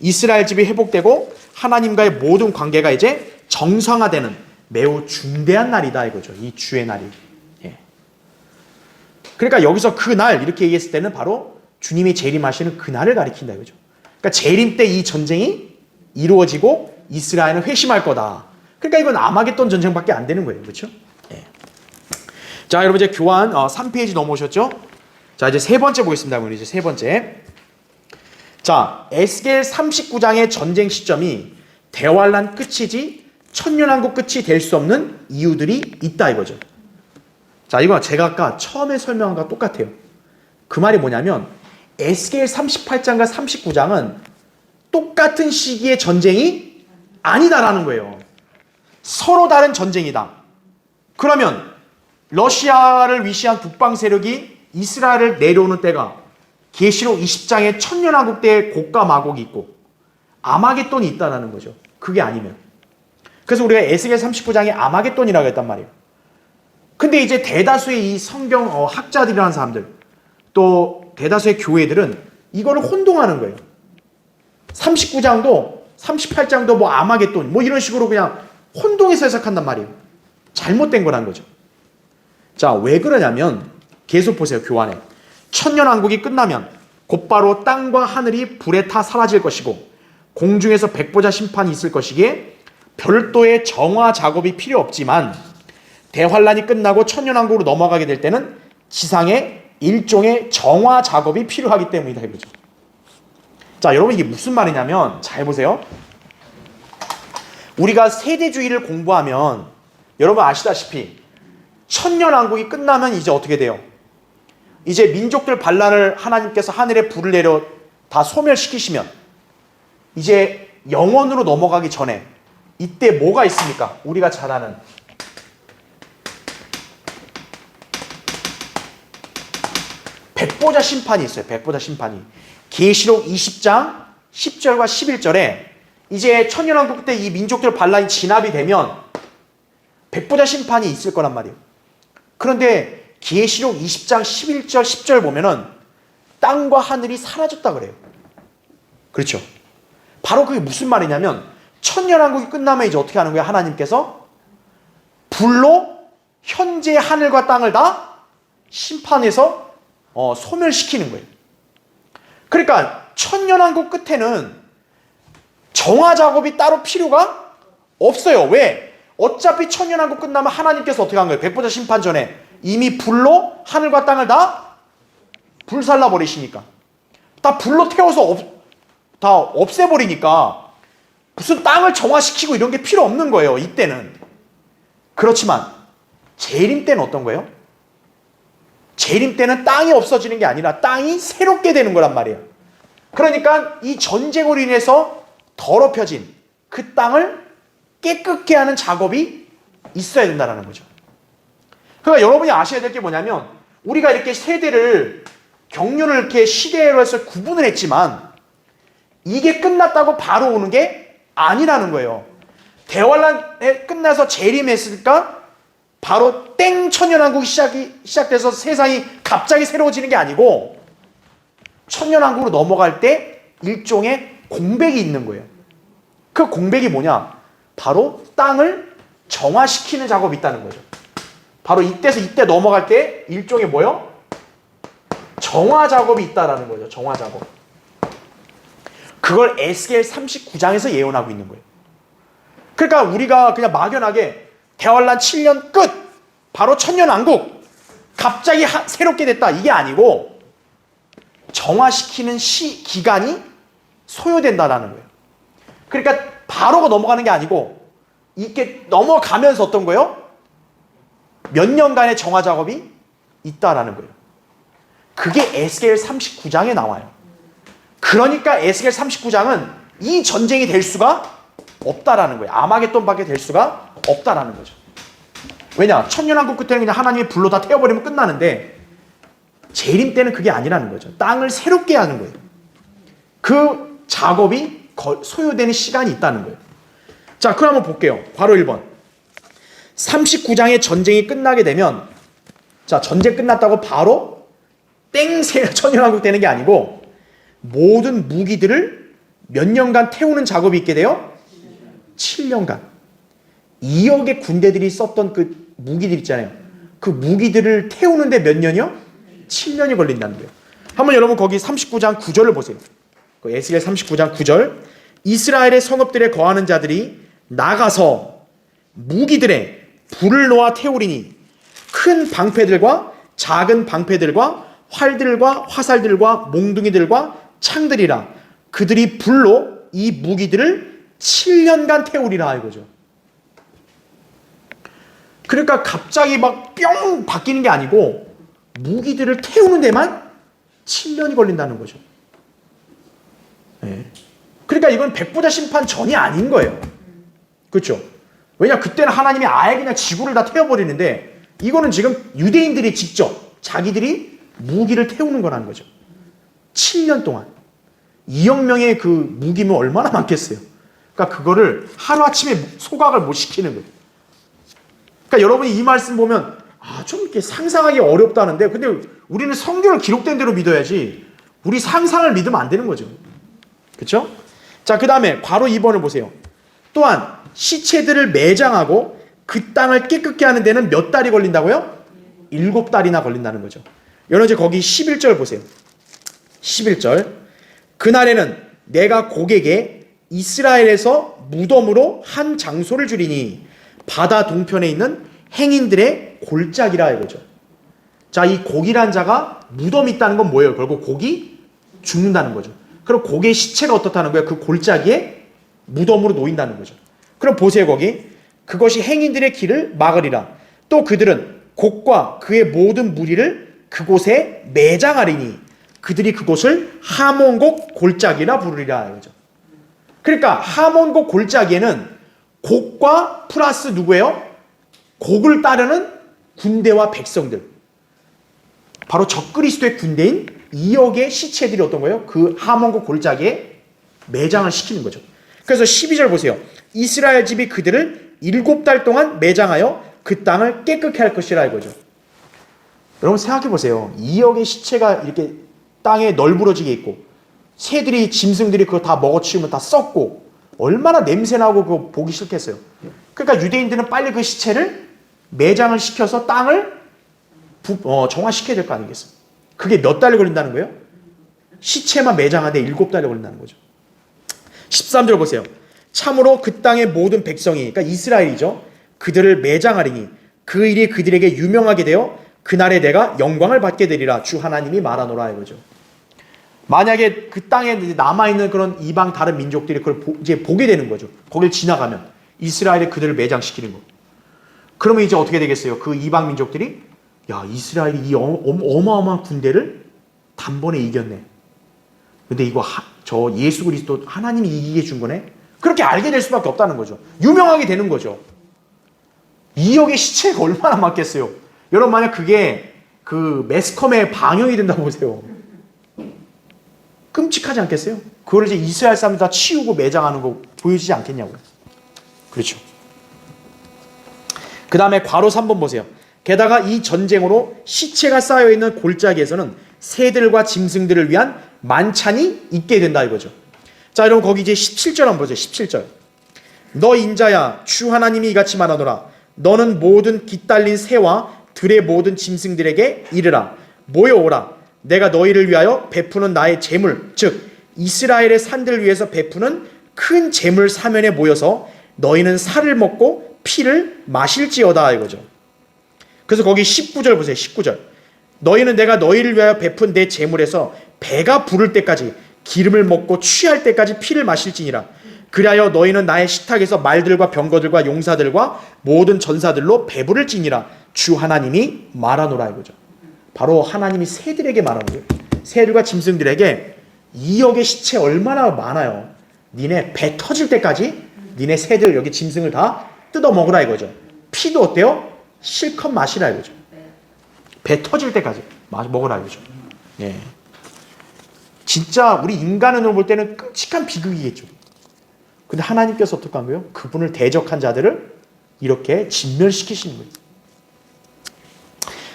이스라엘 집이 회복되고 하나님과의 모든 관계가 이제 정상화되는 매우 중대한 날이다 이거죠. 이 주의 날이. 예. 그러니까 여기서 그 날 이렇게 얘기했을 때는 바로 주님이 재림하시는 그 날을 가리킨다 이거죠. 그러니까 재림 때 이 전쟁이 이루어지고 이스라엘은 회심할 거다. 그러니까 이건 아마겟돈 전쟁밖에 안 되는 거예요. 그렇죠? 예. 자, 여러분 이제 교환 3페이지 넘어오셨죠? 자, 이제 세 번째 보겠습니다. 우리 이제 세 번째. 자, 에스겔 39장의 전쟁 시점이 대환란 끝이지 천년왕국 끝이 될 수 없는 이유들이 있다 이거죠. 자, 이거 제가 아까 처음에 설명한 거랑 똑같아요. 그 말이 뭐냐면 에스겔 38장과 39장은 똑같은 시기의 전쟁이 아니다라는 거예요. 서로 다른 전쟁이다. 그러면 러시아를 위시한 북방 세력이 이스라엘을 내려오는 때가 계시록 20장에 천년왕국 때의 곡과 마곡이 있고 아마겟돈이 있다는 거죠. 그게 아니면. 그래서 우리가 에스겔 39장에 아마겟돈이라고 했단 말이에요. 근데 이제 대다수의 이 성경 학자들이라는 사람들 또 대다수의 교회들은 이거를 혼동하는 거예요. 39장도 38장도 뭐 아마겟돈 뭐 이런 식으로 그냥 혼동해서 해석한단 말이에요. 잘못된 거란 거죠. 자, 왜 그러냐면 계속 보세요. 교환에 천년왕국이 끝나면 곧바로 땅과 하늘이 불에 타 사라질 것이고 공중에서 백보자 심판이 있을 것이기에 별도의 정화 작업이 필요 없지만 대환란이 끝나고 천년왕국으로 넘어가게 될 때는 지상에 일종의 정화 작업이 필요하기 때문이다 이거죠. 자, 여러분 이게 무슨 말이냐면 잘 보세요. 우리가 세대주의를 공부하면 여러분 아시다시피 천년왕국이 끝나면 이제 어떻게 돼요? 이제 민족들 반란을 하나님께서 하늘에 불을 내려 다 소멸시키시면 이제 영원으로 넘어가기 전에 이때 뭐가 있습니까? 우리가 잘 아는 백보자 심판이 있어요. 백보자 심판이. 계시록 20장 10절과 11절에 이제 천년왕국 때 이 민족들 반란이 진압이 되면 백보자 심판이 있을 거란 말이에요. 그런데 계시록 20장 11절 10절 보면은 땅과 하늘이 사라졌다 그래요. 그렇죠? 바로 그게 무슨 말이냐면 천년왕국이 끝나면 이제 어떻게 하는 거예요? 하나님께서 불로 현재 하늘과 땅을 다 심판해서 소멸시키는 거예요. 그러니까 천년왕국 끝에는 정화 작업이 따로 필요가 없어요. 왜? 어차피 천년왕국 끝나면 하나님께서 어떻게 한 거예요? 백보자 심판 전에 이미 불로 하늘과 땅을 다 불살라 버리시니까 다 불로 태워서 다 없애버리니까 무슨 땅을 정화시키고 이런 게 필요 없는 거예요. 이때는. 그렇지만 재림 때는 어떤 거예요? 재림 때는 땅이 없어지는 게 아니라 땅이 새롭게 되는 거란 말이에요. 그러니까 이 전쟁으로 인해서 더럽혀진 그 땅을 깨끗게 하는 작업이 있어야 된다는 거죠. 그러니까 여러분이 아셔야 될 게 뭐냐면 우리가 이렇게 세대를 경륜을 이렇게 시대로 해서 구분을 했지만 이게 끝났다고 바로 오는 게 아니라는 거예요. 대환란에 끝나서 재림했으니까 바로 땡 천년왕국이 시작돼서 세상이 갑자기 새로워지는 게 아니고 천년왕국으로 넘어갈 때 일종의 공백이 있는 거예요. 그 공백이 뭐냐? 바로 땅을 정화시키는 작업이 있다는 거죠. 바로 이때서 이때 넘어갈 때 일종의 뭐요? 정화 작업이 있다라는 거죠. 정화 작업. 그걸 에스겔 39장에서 예언하고 있는 거예요. 그러니까 우리가 그냥 막연하게 대환란 7년 끝! 바로 천년왕국! 갑자기 새롭게 됐다. 이게 아니고 정화시키는 기간이 소요된다라는 거예요. 그러니까 바로 넘어가는 게 아니고 이렇게 넘어가면서 어떤 거예요? 몇 년간의 정화 작업이 있다라는 거예요. 그게 에스겔 39장에 나와요. 그러니까 에스겔 39장은 이 전쟁이 될 수가 없다라는 거예요. 아마겟돈밖에 될 수가 없다라는 거죠. 왜냐? 천년왕국 끝에는 그냥 하나님이 불로 다 태워버리면 끝나는데 재림 때는 그게 아니라는 거죠. 땅을 새롭게 하는 거예요. 그 작업이 소요되는 시간이 있다는 거예요. 자, 그럼 한번 볼게요. 괄호 1번. 39장의 전쟁이 끝나게 되면 자, 전쟁 끝났다고 바로 천년왕국 되는 게 아니고 모든 무기들을 몇 년간 태우는 작업이 있게 돼요? 7년간. 2억의 군대들이 썼던 그 무기들 있잖아요. 그 무기들을 태우는데 몇 년이요? 7년이 걸린다는 거예요. 한번 여러분 거기 39장 9절을 보세요. 그 에스겔 39장 9절. 이스라엘의 성읍들에 거하는 자들이 나가서 무기들에 불을 놓아 태우리니 큰 방패들과 작은 방패들과 활들과 화살들과 몽둥이들과 창들이라. 그들이 불로 이 무기들을 7년간 태우리라 이거죠. 그러니까 갑자기 막 뿅 바뀌는 게 아니고 무기들을 태우는 데만 7년이 걸린다는 거죠. 네. 그러니까 이건 백보자 심판 전이 아닌 거예요. 그렇죠? 왜냐 그때는 하나님이 아예 그냥 지구를 다 태워버리는데 이거는 지금 유대인들이 직접 자기들이 무기를 태우는 거라는 거죠. 7년 동안 2억 명의 그 무기면 얼마나 많겠어요. 그러니까 그거를 하루아침에 소각을 못 시키는 거예요. 그러니까 여러분이 이 말씀 보면 좀 이렇게 상상하기 어렵다는데 근데 우리는 성경을 기록된 대로 믿어야지 우리 상상을 믿으면 안 되는 거죠. 그렇죠? 자, 그 다음에 괄호 2번을 보세요. 또한 시체들을 매장하고 그 땅을 깨끗게 하는 데는 몇 달이 걸린다고요? 7달이나 걸린다는 거죠. 여러분 이제 거기 11절 보세요. 11절. 그날에는 내가 고객에 이스라엘에서 무덤으로 한 장소를 주리니 바다 동편에 있는 행인들의 골짜기라 이거죠. 자, 이 곡이란 자가 무덤이 있다는 건 뭐예요? 결국 곡이 죽는다는 거죠. 그럼 곡의 시체가 어떻다는 거예요? 그 골짜기에 무덤으로 놓인다는 거죠. 그럼 보세요 거기. 그것이 행인들의 길을 막으리라. 또 그들은 곡과 그의 모든 무리를 그곳에 매장하리니 그들이 그곳을 하몬곡 골짜기라 부르리라 이거죠. 그러니까 하몬곡 골짜기에는 곡과 플러스 누구예요? 곡을 따르는 군대와 백성들. 바로 적그리스도의 군대인 2억의 시체들이 어떤 거예요? 그 하몬곡 골짜기에 매장을 시키는 거죠. 그래서 12절 보세요. 이스라엘 집이 그들을 7달 동안 매장하여 그 땅을 깨끗게 할 것이라 이거죠. 여러분 생각해 보세요. 2억의 시체가 이렇게 땅에 널브러지게 있고 새들이 짐승들이 그거 다 먹어치우면 다 썩고 얼마나 냄새나고 그거 보기 싫겠어요. 그러니까 유대인들은 빨리 그 시체를 매장을 시켜서 땅을 정화시켜야 될 거 아니겠어요. 그게 몇 달이 걸린다는 거예요? 시체만 매장하는데 7달이 걸린다는 거죠. 13절 보세요. 참으로 그 땅의 모든 백성이 그러니까 이스라엘이죠. 그들을 매장하리니 그 일이 그들에게 유명하게 되어 그날에 내가 영광을 받게 되리라 주 하나님이 말하노라 이거죠. 만약에 그 땅에 남아있는 그런 이방 다른 민족들이 그걸 이제 보게 되는 거죠. 거길 지나가면 이스라엘이 그들을 매장시키는 거. 그러면 이제 어떻게 되겠어요? 그 이방 민족들이 야 이스라엘이 이 어마어마한 군대를 단번에 이겼네. 근데 이거 저 예수 그리스도 하나님이 이기게 준 거네. 그렇게 알게 될 수밖에 없다는 거죠. 유명하게 되는 거죠. 2억의 시체가 얼마나 많겠어요. 여러분 만약 그게 그 매스컴에 방영이 된다고 보세요. 끔찍하지 않겠어요? 그걸 이제 이스라엘 사람들 다 치우고 매장하는 거 보여지지 않겠냐고요. 그렇죠. 그 다음에 괄호 3번 보세요. 게다가 이 전쟁으로 시체가 쌓여있는 골짜기에서는 새들과 짐승들을 위한 만찬이 있게 된다 이거죠. 자 여러분 거기 이제 17절 한번 보세요. 17절. 너 인자야 주 하나님이 이같이 말하노라. 너는 모든 깃달린 새와 들의 모든 짐승들에게 이르라. 모여오라. 내가 너희를 위하여 베푸는 나의 제물 즉 이스라엘의 산들 위에서 베푸는 큰 제물 사면에 모여서 너희는 살을 먹고 피를 마실지어다 이거죠. 그래서 거기 19절 보세요. 19절. 너희는 내가 너희를 위하여 베푼 내 제물에서 배가 부를 때까지 기름을 먹고 취할 때까지 피를 마실지니라. 그리하여 너희는 나의 식탁에서 말들과 병거들과 용사들과 모든 전사들로 배부를지니라. 주 하나님이 말하노라 이거죠. 바로 하나님이 새들에게 말하는 거예요. 새들과 짐승들에게 2억의 시체 얼마나 많아요. 니네 배 터질 때까지 니네 새들 여기 짐승을 다 뜯어 먹으라 이거죠. 피도 어때요? 실컷 마시라 이거죠. 배 터질 때까지 먹으라 이거죠. 예. 진짜 우리 인간으로 볼 때는 끔찍한 비극이겠죠. 근데 하나님께서 어떻게 한 거예요? 그분을 대적한 자들을 이렇게 진멸시키시는 거예요.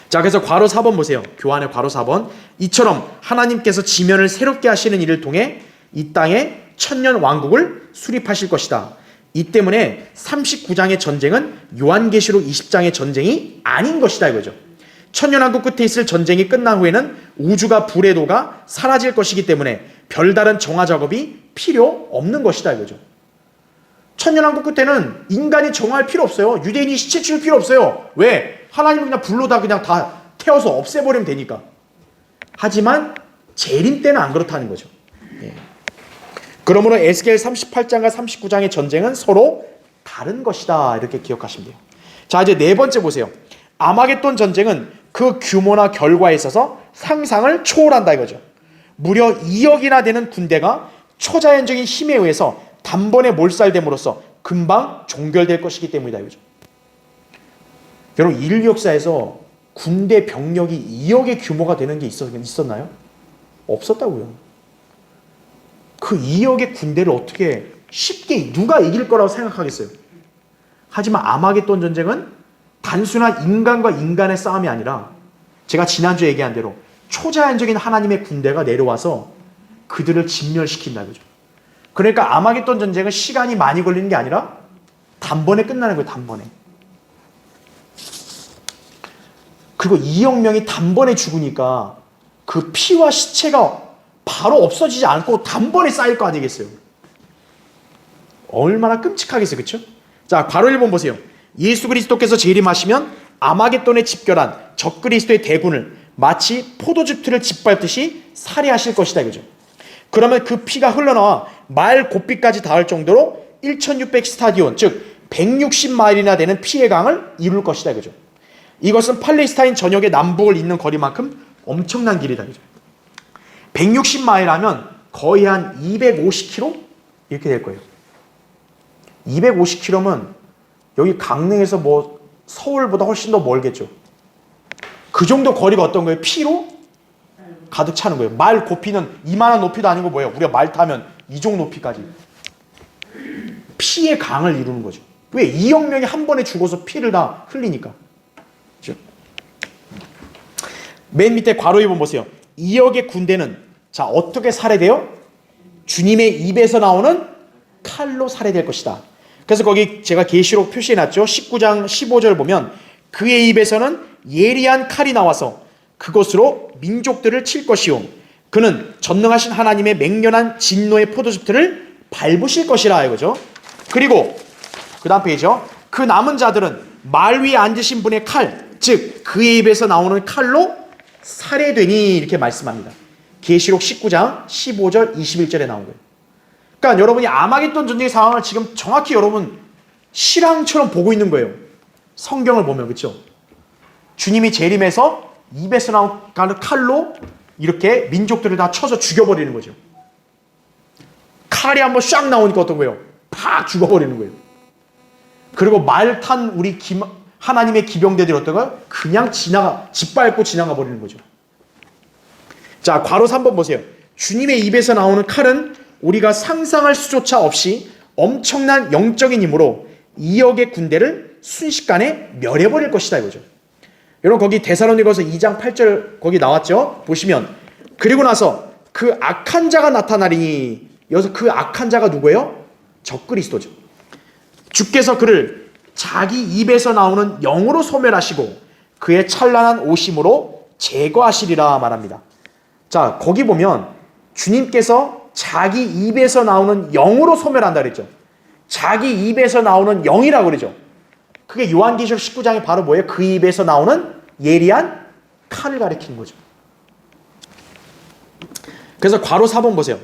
자, 그래서 괄호 4번 보세요. 교환의 괄호 4번. 이처럼 하나님께서 지면을 새롭게 하시는 일을 통해 이 땅에 천년 왕국을 수립하실 것이다. 이 때문에 39장의 전쟁은 요한계시록 20장의 전쟁이 아닌 것이다 이거죠. 천년왕국 끝에 있을 전쟁이 끝난 후에는 우주가 불에 녹아 사라질 것이기 때문에 별다른 정화 작업이 필요 없는 것이다 이거죠. 천년왕국 끝에는 인간이 정화할 필요 없어요. 유대인이 시체 치울 필요 없어요. 왜? 하나님은 그냥 불로 그냥 다 태워서 없애버리면 되니까. 하지만 재림 때는 안 그렇다는 거죠. 예. 그러므로 에스겔 38장과 39장의 전쟁은 서로 다른 것이다 이렇게 기억하시면 돼요. 자, 이제 네 번째 보세요. 아마겟돈 전쟁은 그 규모나 결과에 있어서 상상을 초월한다 이거죠. 무려 2억이나 되는 군대가 초자연적인 힘에 의해서 단번에 몰살됨으로써 금방 종결될 것이기 때문이다 이거죠. 여러분, 인류 역사에서 군대 병력이 2억의 규모가 되는 게 있었나요? 없었다고요. 그 2억의 군대를 어떻게 쉽게 누가 이길 거라고 생각하겠어요? 하지만 아마겟돈 전쟁은 단순한 인간과 인간의 싸움이 아니라 제가 지난주에 얘기한 대로 초자연적인 하나님의 군대가 내려와서 그들을 진멸시킨다 이거죠. 그러니까 아마겟돈 전쟁은 시간이 많이 걸리는 게 아니라 단번에 끝나는 거예요. 단번에. 그리고 2억 명이 단번에 죽으니까 그 피와 시체가 바로 없어지지 않고 단번에 쌓일 거 아니겠어요? 얼마나 끔찍하겠어요. 그렇죠? 자, 괄호 1번 보세요. 예수 그리스도께서 재림하시면 아마겟돈에 집결한 적그리스도의 대군을 마치 포도즙틀을 짓밟듯이 살해하실 것이다 이거죠. 그러면 그 피가 흘러나와 마일 고삐까지 닿을 정도로 1600 스타디온, 즉 160마일이나 되는 피의 강을 이룰 것이다 이거죠. 이것은 팔레스타인 전역의 남북을 잇는 거리만큼 엄청난 길이다 이거죠. 160마일 하면 거의 한 250km 이렇게 될 거예요. 250km면 여기 강릉에서 뭐 서울보다 훨씬 더 멀겠죠. 그 정도 거리가 어떤 거예요? 피로 가득 차는 거예요. 말 고피는 이만한 높이도 아니고 뭐예요? 우리가 말 타면 이종 높이까지. 피의 강을 이루는 거죠. 왜? 2억 명이 한 번에 죽어서 피를 다 흘리니까. 그렇죠? 맨 밑에 괄호 2번 보세요. 2억의 군대는 자, 어떻게 살해돼요? 주님의 입에서 나오는 칼로 살해될 것이다. 그래서 거기 제가 계시록 표시해놨죠. 19장 15절 보면 그의 입에서는 예리한 칼이 나와서 그것으로 민족들을 칠 것이요 그는 전능하신 하나님의 맹렬한 진노의 포도즙들을 밟으실 것이라 이거죠. 그리고 그 다음 페이지죠. 그 남은 자들은 말 위에 앉으신 분의 칼, 즉 그의 입에서 나오는 칼로 살해되니 이렇게 말씀합니다. 계시록 19장 15절 21절에 나온 거예요. 그러니까 여러분이 아마겟돈 전쟁의 상황을 지금 정확히 여러분 실황처럼 보고 있는 거예요. 성경을 보면. 그렇죠? 주님이 재림해서 입에서 나오는 칼로 이렇게 민족들을 다 쳐서 죽여버리는 거죠. 칼이 한번 샥 나오니까 어떤 거예요? 팍 죽어버리는 거예요. 그리고 말 탄 우리 하나님의 기병대들이 어떤 거예요? 그냥 짓밟고 지나가 버리는 거죠. 자, 괄호 3번 보세요. 주님의 입에서 나오는 칼은 우리가 상상할 수조차 없이 엄청난 영적인 힘으로 2억의 군대를 순식간에 멸해버릴 것이다 이거죠. 여러분 거기 데살로니가서 2장 8절 거기 나왔죠. 보시면 그리고 나서 그 악한 자가 나타나리니 여기서 그 악한 자가 누구예요? 적그리스도죠. 주께서 그를 자기 입에서 나오는 영으로 소멸하시고 그의 찬란한 오심으로 제거하시리라 말합니다. 자, 거기 보면 주님께서 자기 입에서 나오는 영으로 소멸한다 그랬죠. 자기 입에서 나오는 영이라고 그러죠. 그게 요한계시록 19장에 바로 뭐예요? 그 입에서 나오는 예리한 칼을 가리키는 거죠. 그래서 괄호 4번 보세요.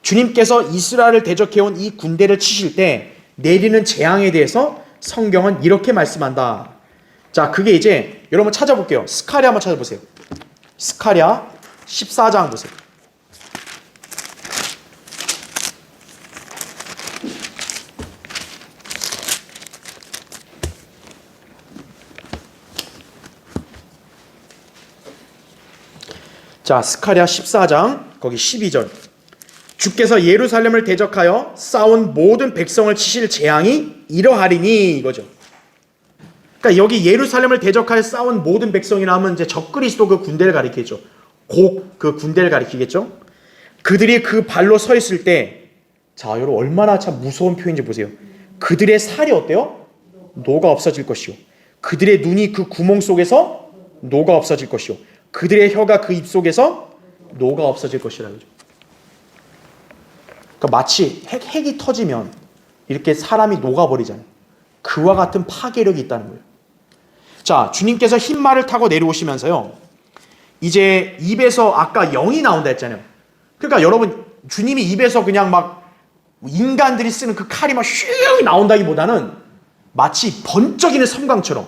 주님께서 이스라엘을 대적해온 이 군대를 치실 때 내리는 재앙에 대해서 성경은 이렇게 말씀한다. 자, 그게 이제 여러분 찾아볼게요. 스가랴 한번 찾아보세요. 스가랴 14장 보세요. 자, 스가랴 14장 거기 12절. 주께서 예루살렘을 대적하여 싸운 모든 백성을 치실 재앙이 이러하리니 이거죠. 그러니까 여기 예루살렘을 대적하여 싸운 모든 백성이라 하면 이제 적그리스도 그 군대를 가리키겠죠. 그 군대를 가리키겠죠. 그들이 그 발로 서 있을 때, 자, 여러분 얼마나 참 무서운 표현인지 보세요. 그들의 살이 어때요? 녹아 없어질 것이요. 그들의 눈이 그 구멍 속에서 녹아 없어질 것이요. 그들의 혀가 그 입 속에서 녹아 없어질 것이라 그러죠. 그러니까 마치 핵이 터지면 이렇게 사람이 녹아버리잖아요. 그와 같은 파괴력이 있다는 거예요. 자, 주님께서 흰 말을 타고 내려오시면서요, 이제 입에서 아까 영이 나온다 했잖아요. 그러니까 여러분, 주님이 입에서 그냥 막 인간들이 쓰는 그 칼이 막 슉 나온다기보다는 마치 번쩍이는 섬광처럼,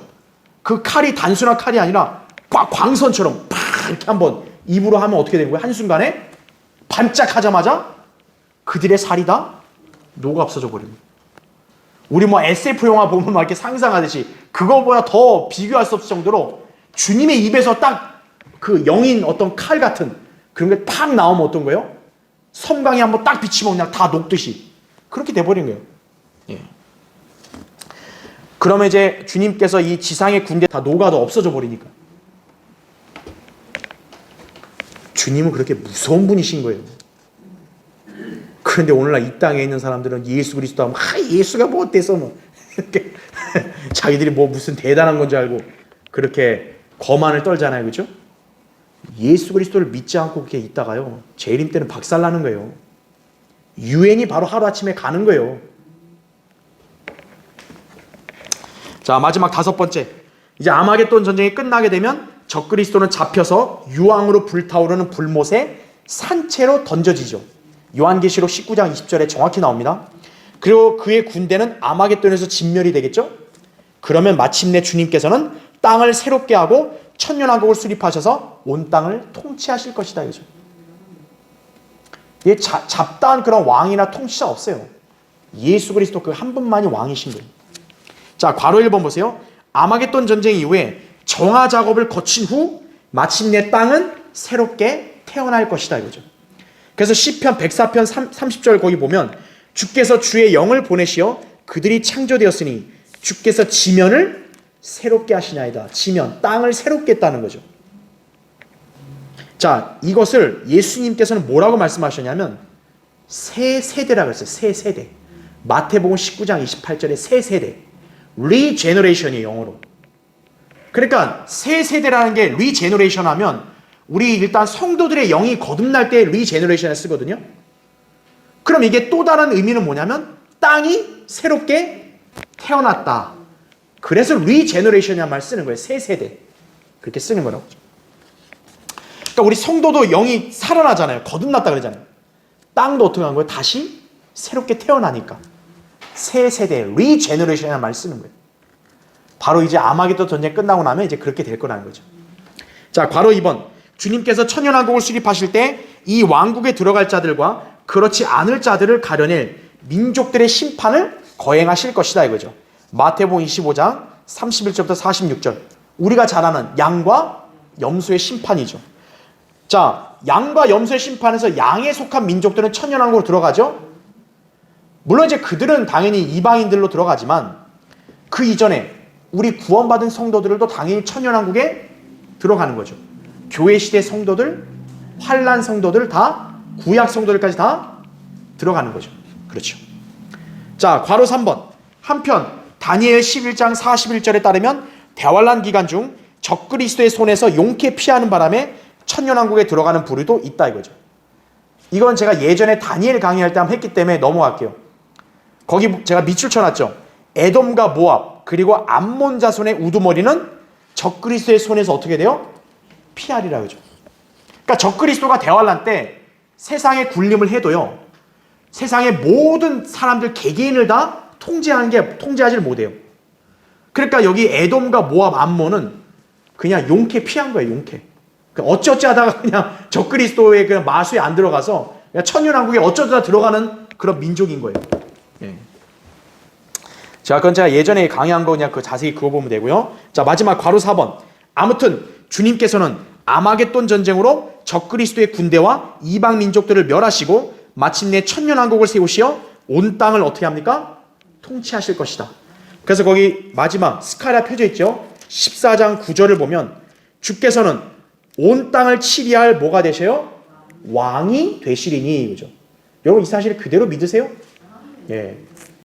그 칼이 단순한 칼이 아니라 광선처럼 팍 이렇게 한번 입으로 하면 어떻게 되는 거예요? 한순간에 반짝하자마자 그들의 살이 다 녹아 없어져 버립니다. 우리 뭐 SF 영화 보면 막 이렇게 상상하듯이 그거보다 더 비교할 수 없을 정도로 주님의 입에서 딱 그 영인 어떤 칼 같은 그런 게 팍 나오면 어떤 거예요? 섬광이 한번 딱 비치면 그냥 다 녹듯이 그렇게 돼버린 거예요. 예. 그러면 이제 주님께서 이 지상의 군대 다 녹아도 없어져 버리니까 주님은 그렇게 무서운 분이신 거예요. 그런데 오늘날 이 땅에 있는 사람들은 예수 그리스도 하면 예수가 뭐 어때서 뭐 이렇게 자기들이 뭐 무슨 대단한 건 줄 알고 그렇게 거만을 떨잖아요. 그렇죠? 예수 그리스도를 믿지 않고 그렇게 있다가요, 재림 때는 박살나는 거예요. 유행이 바로 하루아침에 가는 거예요. 자, 마지막 5번째. 이제 아마겟돈 전쟁이 끝나게 되면 적그리스도는 잡혀서 유황으로 불타오르는 불못에 산채로 던져지죠. 요한계시록 19장 20절에 정확히 나옵니다. 그리고 그의 군대는 아마겟돈에서 진멸이 되겠죠. 그러면 마침내 주님께서는 땅을 새롭게 하고 천년왕국을 수립하셔서 온 땅을 통치하실 것이다. 이거죠. 예, 잡다한 그런 왕이나 통치자 없어요. 예수 그리스도 그 한 분만이 왕이신 거예요. 자, 괄호 1번 보세요. 아마겟돈 전쟁 이후에 정화 작업을 거친 후 마침내 땅은 새롭게 태어날 것이다. 이거죠. 그래서 시편 104편 30절 거기 보면 주께서 주의 영을 보내시어 그들이 창조되었으니 주께서 지면을 새롭게 하시나이다. 지면, 땅을 새롭게 했다는 거죠. 자, 이것을 예수님께서는 뭐라고 말씀하셨냐면 새 세대라고 했어요. 새 세대. 마태복음 19장 28절에 새 세대. 리제너레이션이 영어로. 그러니까 새 세대라는 게 리제너레이션 하면 우리 일단 성도들의 영이 거듭날 때 리제너레이션을 쓰거든요. 그럼 이게 또 다른 의미는 뭐냐면 땅이 새롭게 태어났다. 그래서 리제너레이션이라는 말 쓰는 거예요. 새 세대. 그렇게 쓰는 거라고. 그러니까 우리 성도도 영이 살아나잖아요. 거듭났다 그러잖아요. 땅도 어떻게 한 거예요? 다시 새롭게 태어나니까. 새 세대, 리제너레이션이라는 말 쓰는 거예요. 바로 이제 아마겟돈 전쟁 끝나고 나면 이제 그렇게 될 거라는 거죠. 자, 괄호 2번. 주님께서 천년왕국을 수립하실 때 이 왕국에 들어갈 자들과 그렇지 않을 자들을 가려낼 민족들의 심판을 거행하실 것이다 이거죠. 마태복음 25장 31절부터 46절. 우리가 잘 아는 양과 염소의 심판이죠. 자, 양과 염소의 심판에서 양에 속한 민족들은 천년왕국으로 들어가죠. 물론 이제 그들은 당연히 이방인들로 들어가지만 그 이전에 우리 구원받은 성도들도 당연히 천년왕국에 들어가는 거죠. 교회 시대 성도들, 환난 성도들 다, 구약 성도들까지 다 들어가는 거죠. 그렇죠. 자, 괄호 3번. 한편 다니엘 11장 41절에 따르면 대환란 기간 중 적그리스도의 손에서 용케 피하는 바람에 천년왕국에 들어가는 부류도 있다 이거죠. 이건 제가 예전에 다니엘 강의할 때 한번 했기 때문에 넘어갈게요. 거기 제가 밑줄 쳐놨죠. 에돔과 모압 그리고 암몬 자손의 우두머리는 적그리스도의 손에서 어떻게 돼요? 피하리라 그러죠. 그러니까 적그리스도가 대환란 때 세상의 군림을 해도요, 세상의 모든 사람들 개개인을 다 통제하지를 못해요. 그러니까 여기 에돔과 모압, 암몬은 그냥 용케 피한 거예요. 용케. 어찌어찌 하다가 그냥 적그리스도의 그냥 마수에 안 들어가서 그냥 천년왕국에 어쩌다 들어가는 그런 민족인 거예요. 예. 자, 그건 제가 예전에 강의한 거 그냥 자세히 그거 보면 되고요. 자, 마지막 괄호 4번. 아무튼 주님께서는 아마겟돈 전쟁으로 적그리스도의 군대와 이방 민족들을 멸하시고 마침내 천년왕국을 세우시어 온 땅을 어떻게 합니까? 통치하실 것이다. 그래서 거기 마지막 스카랴 펴져 있죠. 14장 9절을 보면 주께서는 온 땅을 치리할 뭐가 되셔요? 왕이 되시리니. 그죠? 여러분 이 사실을 그대로 믿으세요? 예.